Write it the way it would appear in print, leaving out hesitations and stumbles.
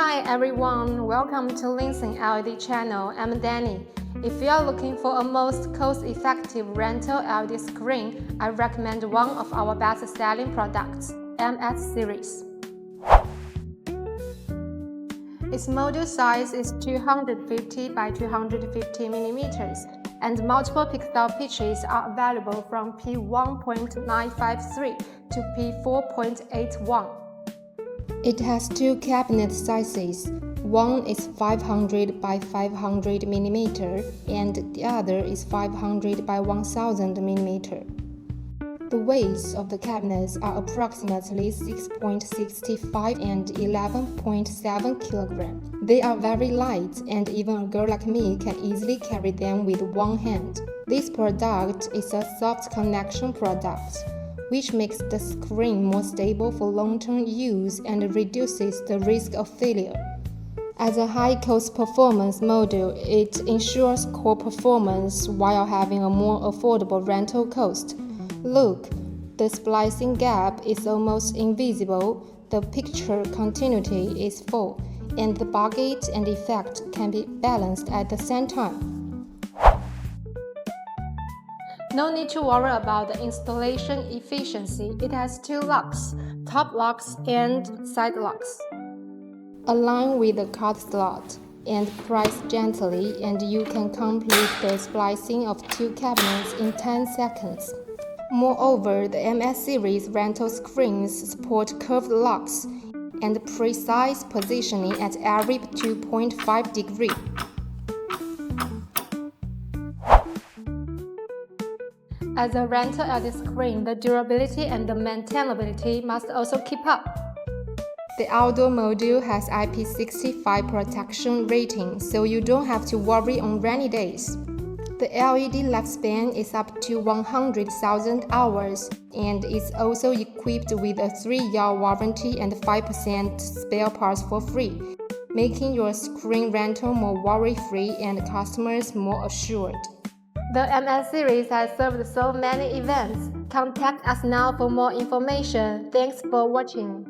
Hi everyone, welcome to LedInCloud channel. I'm Danny. If you are looking for a most cost-effective rental LED screen, I recommend one of our best-selling products, MS series. Its module size is 250 by 250 mm, and multiple pixel pitches are available from P1.953 to P4.81. It has two cabinet sizes. One is 500 by 500 mm and the other is 500 by 1000 mm. The weights of the cabinets are approximately 6.65 and 11.7 kg. They are very light and even a girl like me can easily carry them with one hand. This product is a soft connection product, which makes the screen more stable for long-term use and reduces the risk of failure. As a high-cost performance module, it ensures core performance while having a more affordable rental cost. Look, the splicing gap is almost invisible, the picture continuity is full, and the bucket and effect can be balanced at the same time. No need to worry about the installation efficiency. It has two locks, top locks and side locks. Align with the card slot and press gently, and you can complete the splicing of two cabinets in 10 seconds. Moreover, the MS series rental screens support curved locks and precise positioning at every 2.5 degrees. As a rental LED screen, the durability and the maintainability must also keep up. The outdoor module has IP65 protection rating, so you don't have to worry on rainy days. The LED lifespan is up to 100,000 hours and is also equipped with a 3-year warranty and 5% spare parts for free, making your screen rental more worry-free and customers more assured. The MS series has served so many events. Contact us now for more information. Thanks for watching.